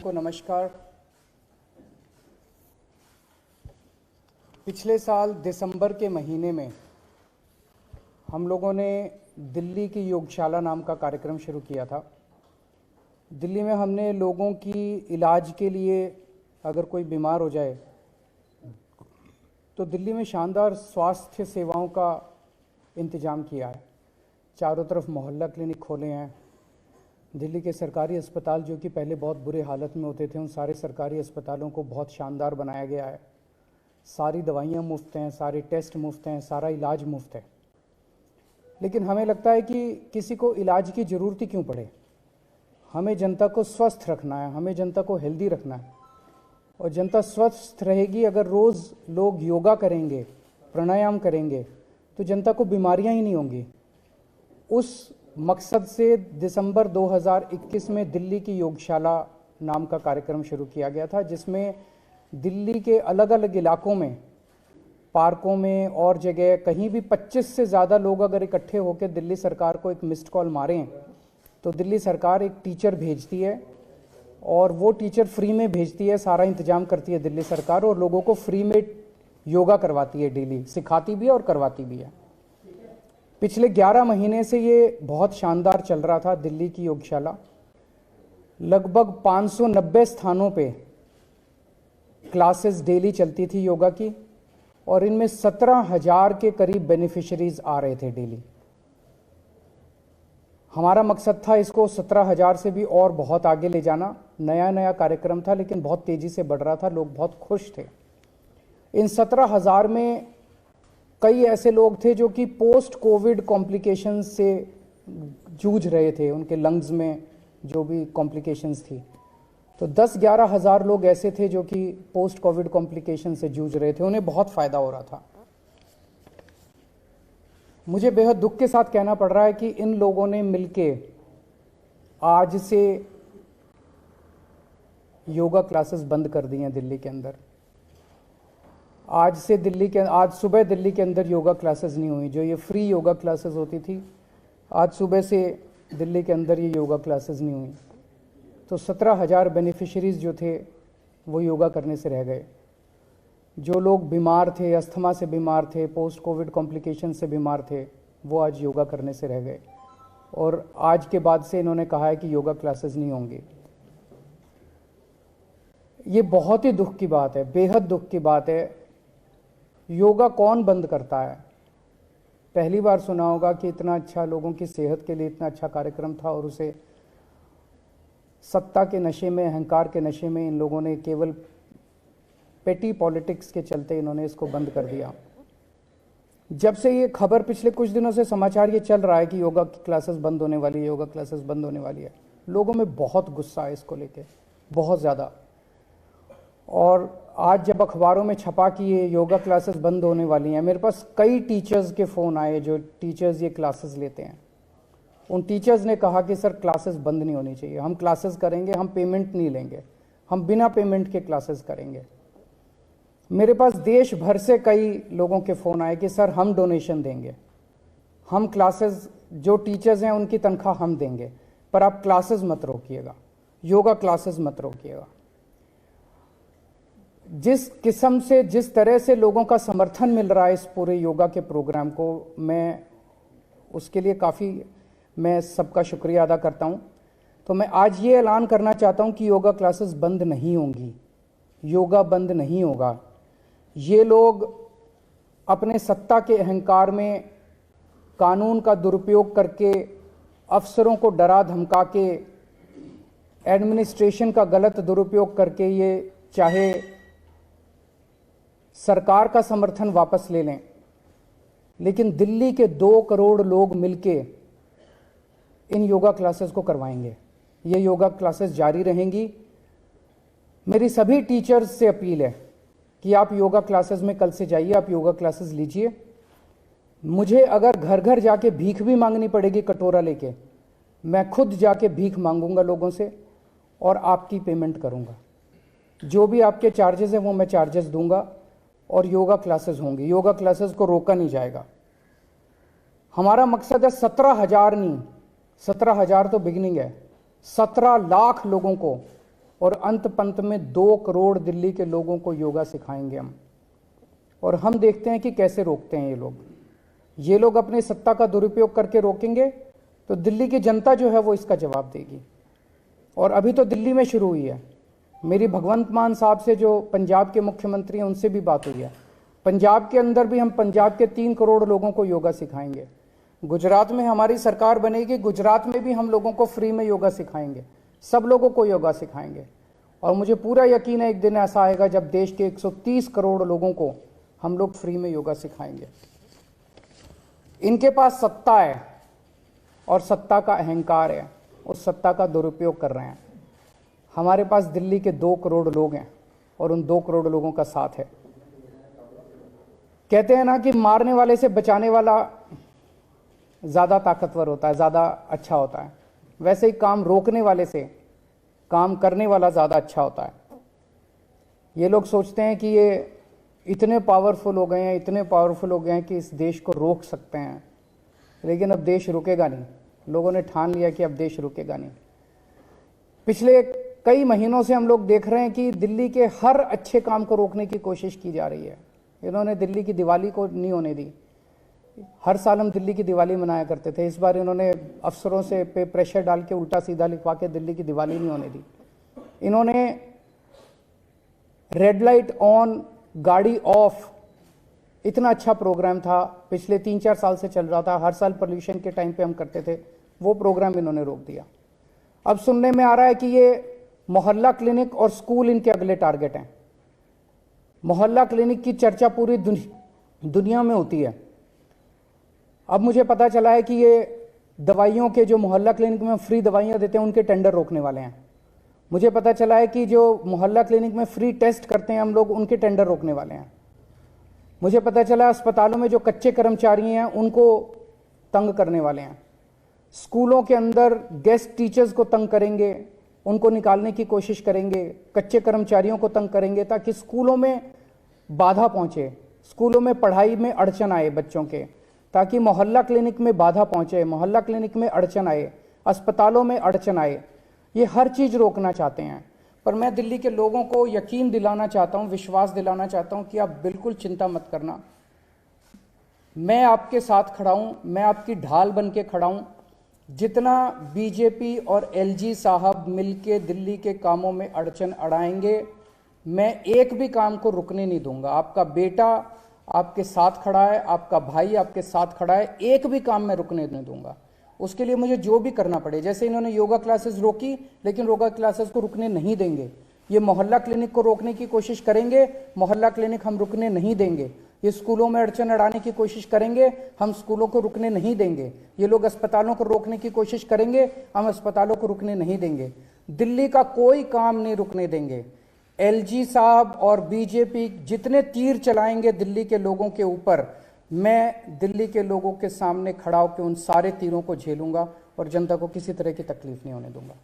को नमस्कार। पिछले साल दिसंबर के महीने में हम लोगों ने दिल्ली की योगशाला नाम का कार्यक्रम शुरू किया था। दिल्ली में हमने लोगों की इलाज के लिए अगर कोई बीमार हो जाए तो दिल्ली में शानदार स्वास्थ्य सेवाओं का इंतज़ाम किया है। चारों तरफ मोहल्ला क्लिनिक खोले हैं। दिल्ली के सरकारी अस्पताल जो कि पहले बहुत बुरे हालत में होते थे, उन सारे सरकारी अस्पतालों को बहुत शानदार बनाया गया है। सारी दवाइयाँ मुफ्त हैं, सारे टेस्ट मुफ्त हैं, सारा इलाज मुफ्त है। लेकिन हमें लगता है कि किसी को इलाज की ज़रूरत ही क्यों पड़े। हमें जनता को स्वस्थ रखना है, हमें जनता को हेल्दी रखना है। और जनता स्वस्थ रहेगी अगर रोज़ लोग योगा करेंगे, प्राणायाम करेंगे, तो जनता को बीमारियां ही नहीं होंगी। उस मकसद से दिसंबर 2021 में दिल्ली की योगशाला नाम का कार्यक्रम शुरू किया गया था, जिसमें दिल्ली के अलग अलग इलाकों में, पार्कों में और जगह कहीं भी 25 से ज़्यादा लोग अगर इकट्ठे होकर दिल्ली सरकार को एक मिस्ड कॉल मारें तो दिल्ली सरकार एक टीचर भेजती है और वो टीचर फ्री में भेजती है। सारा इंतजाम करती है दिल्ली सरकार और लोगों को फ्री में योगा करवाती है, डेली सिखाती भी है और करवाती भी है। पिछले 11 महीने से ये बहुत शानदार चल रहा था। दिल्ली की योगशाला लगभग 590 स्थानों पे क्लासेस डेली चलती थी योगा की, और इनमें 17,000 के करीब बेनिफिशरीज आ रहे थे डेली। हमारा मकसद था इसको 17,000 से भी और बहुत आगे ले जाना। नया कार्यक्रम था लेकिन बहुत तेज़ी से बढ़ रहा था, लोग बहुत खुश थे। इन 17,000 में कई ऐसे लोग थे जो कि पोस्ट कोविड कॉम्प्लिकेशंस से जूझ रहे थे, उनके लंग्स में जो भी कॉम्प्लिकेशंस थी। तो 10-11 हज़ार लोग ऐसे थे जो कि पोस्ट कोविड कॉम्प्लिकेशन से जूझ रहे थे, उन्हें बहुत फ़ायदा हो रहा था। मुझे बेहद दुख के साथ कहना पड़ रहा है कि इन लोगों ने मिलके आज से योगा क्लासेस बंद कर दी हैं दिल्ली के अंदर। आज सुबह दिल्ली के अंदर योगा क्लासेस नहीं हुई। जो ये फ्री योगा क्लासेस होती थी, आज सुबह से दिल्ली के अंदर ये योगा क्लासेस नहीं हुई। तो 17,000 बेनिफिशरीज जो थे वो योगा करने से रह गए। जो लोग बीमार थे, अस्थमा से बीमार थे, पोस्ट कोविड कॉम्प्लिकेशन से बीमार थे, वो आज योगा करने से रह गए। और आज के बाद से इन्होंने कहा है कि योगा क्लासेस नहीं होंगी। ये बहुत ही दुख की बात है, बेहद दुख की बात है। योगा कौन बंद करता है? पहली बार सुना होगा कि इतना अच्छा लोगों की सेहत के लिए इतना अच्छा कार्यक्रम था और उसे सत्ता के नशे में, अहंकार के नशे में इन लोगों ने केवल पेटी पॉलिटिक्स के चलते इन्होंने इसको बंद कर दिया। जब से ये खबर पिछले कुछ दिनों से समाचार ये चल रहा है कि योगा की क्लासेस बंद होने वाली है, योगा क्लासेस बंद होने वाली है, लोगों में बहुत गुस्सा है इसको लेके, बहुत ज़्यादा। और आज जब अखबारों में छपा कि ये योगा क्लासेस बंद होने वाली हैं, मेरे पास कई टीचर्स के फ़ोन आए जो टीचर्स ये क्लासेस लेते हैं। उन टीचर्स ने कहा कि सर क्लासेस बंद नहीं होनी चाहिए, हम क्लासेस करेंगे, हम पेमेंट नहीं लेंगे, हम बिना पेमेंट के क्लासेस करेंगे। मेरे पास देश भर से कई लोगों के फ़ोन आए कि सर हम डोनेशन देंगे, हम क्लासेस, जो टीचर्स हैं उनकी तनख्वाह हम देंगे, पर आप क्लासेस मत रोकिएगा, योगा क्लासेस मत रोकिएगा। जिस किस्म से, जिस तरह से लोगों का समर्थन मिल रहा है इस पूरे योगा के प्रोग्राम को, मैं उसके लिए मैं सबका शुक्रिया अदा करता हूं। तो मैं आज ये ऐलान करना चाहता हूं कि योगा क्लासेस बंद नहीं होंगी, योगा बंद नहीं होगा। ये लोग अपने सत्ता के अहंकार में कानून का दुरुपयोग करके, अफसरों को डरा धमका के, एडमिनिस्ट्रेशन का गलत दुरुपयोग करके ये चाहे सरकार का समर्थन वापस ले लें, लेकिन दिल्ली के 2 करोड़ लोग मिलके इन योगा क्लासेस को करवाएंगे। ये योगा क्लासेस जारी रहेंगी। मेरी सभी टीचर्स से अपील है कि आप योगा क्लासेस में कल से जाइए, आप योगा क्लासेस लीजिए। मुझे अगर घर घर जाके भीख भी मांगनी पड़ेगी कटोरा लेके, मैं खुद जाके भीख मांगूंगा लोगों से और आपकी पेमेंट करूंगा। जो भी आपके चार्जेस हैं वो मैं चार्जेस दूंगा और योगा क्लासेस होंगी। योगा क्लासेस को रोका नहीं जाएगा। हमारा मकसद है 17,000 नहीं, 17,000 तो बिगिनिंग है, 17 लाख लोगों को और अंत पंत में 2 करोड़ दिल्ली के लोगों को योगा सिखाएंगे हम। और हम देखते हैं कि कैसे रोकते हैं ये लोग अपनी सत्ता का दुरुपयोग करके रोकेंगे तो दिल्ली की जनता जो है वो इसका जवाब देगी। और अभी तो दिल्ली में शुरू हुई है। मेरी भगवंत मान साहब से जो पंजाब के मुख्यमंत्री हैं उनसे भी बात हुई है। पंजाब के अंदर भी हम पंजाब के 3 करोड़ लोगों को योगा सिखाएंगे। गुजरात में हमारी सरकार बनेगी, गुजरात में भी हम लोगों को फ्री में योगा सिखाएंगे, सब लोगों को योगा सिखाएंगे। और मुझे पूरा यकीन है एक दिन ऐसा आएगा जब देश के 130 करोड़ लोगों को हम लोग फ्री में योगा सिखाएंगे। इनके पास सत्ता है और सत्ता का अहंकार है, उस सत्ता का दुरुपयोग कर रहे हैं। हमारे पास दिल्ली के 2 करोड़ लोग हैं और उन 2 करोड़ लोगों का साथ है। कहते हैं ना कि मारने वाले से बचाने वाला ज़्यादा ताकतवर होता है, ज़्यादा अच्छा होता है। वैसे ही काम रोकने वाले से काम करने वाला ज़्यादा अच्छा होता है। ये लोग सोचते हैं कि ये इतने पावरफुल हो गए हैं, इतने पावरफुल हो गए हैं कि इस देश को रोक सकते हैं, लेकिन अब देश रुकेगा नहीं। लोगों ने ठान लिया कि अब देश रुकेगा नहीं। पिछले कई महीनों से हम लोग देख रहे हैं कि दिल्ली के हर अच्छे काम को रोकने की कोशिश की जा रही है। इन्होंने दिल्ली की दिवाली को नहीं होने दी। हर साल हम दिल्ली की दिवाली मनाया करते थे। इस बार इन्होंने अफसरों से पे प्रेशर डाल के उल्टा सीधा लिखवा के दिल्ली की दिवाली नहीं होने दी। इन्होंने रेड लाइट ऑन गाड़ी ऑफ, इतना अच्छा प्रोग्राम था, पिछले 3-4 साल से चल रहा था, हर साल पोल्यूशन के टाइम पे हम करते थे, वो प्रोग्राम इन्होंने रोक दिया। अब सुनने में आ रहा है कि ये मोहल्ला क्लिनिक और स्कूल इनके अगले टारगेट हैं। मोहल्ला क्लिनिक की चर्चा पूरी दुनिया में होती है। अब मुझे पता चला है कि ये दवाइयों के जो मोहल्ला क्लिनिक में फ्री दवाइयाँ देते हैं उनके टेंडर रोकने वाले हैं। मुझे पता चला है कि जो मोहल्ला क्लिनिक में फ्री टेस्ट करते हैं हम लोग, उनके टेंडर रोकने वाले हैं। मुझे पता चला अस्पतालों में जो कच्चे कर्मचारी हैं उनको तंग करने वाले हैं। स्कूलों के अंदर गेस्ट टीचर्स को तंग करेंगे, उनको निकालने की कोशिश करेंगे, कच्चे कर्मचारियों को तंग करेंगे ताकि स्कूलों में बाधा पहुंचे, स्कूलों में पढ़ाई में अड़चन आए बच्चों के, ताकि मोहल्ला क्लिनिक में बाधा पहुंचे, मोहल्ला क्लिनिक में अड़चन आए, अस्पतालों में अड़चन आए। ये हर चीज़ रोकना चाहते हैं। पर मैं दिल्ली के लोगों को यकीन दिलाना चाहता हूँ, विश्वास दिलाना चाहता हूँ कि आप बिल्कुल चिंता मत करना। मैं आपके साथ खड़ा हूँ, मैं आपकी ढाल बन के खड़ा हूँ। जितना बीजेपी और एलजी साहब मिलके दिल्ली के कामों में अड़चन अड़ाएंगे, मैं एक भी काम को रुकने नहीं दूंगा। आपका बेटा आपके साथ खड़ा है, आपका भाई आपके साथ खड़ा है, एक भी काम मैं रुकने नहीं दूंगा। उसके लिए मुझे जो भी करना पड़े, जैसे इन्होंने योगा क्लासेस रोकी, लेकिन योगा क्लासेस को रुकने नहीं देंगे। ये मोहल्ला क्लिनिक को रोकने की कोशिश करेंगे, मोहल्ला क्लिनिक हम रुकने नहीं देंगे। ये स्कूलों में अड़चन अड़ाने की कोशिश करेंगे, हम स्कूलों को रुकने नहीं देंगे। ये लोग अस्पतालों को रोकने की कोशिश करेंगे, हम अस्पतालों को रुकने नहीं देंगे। दिल्ली का कोई काम नहीं रुकने देंगे। एलजी साहब और बीजेपी जितने तीर चलाएंगे दिल्ली के लोगों के ऊपर, मैं दिल्ली के लोगों के सामने खड़ा होकर उन सारे तीरों को झेलूंगा और जनता को किसी तरह की तकलीफ नहीं होने दूंगा।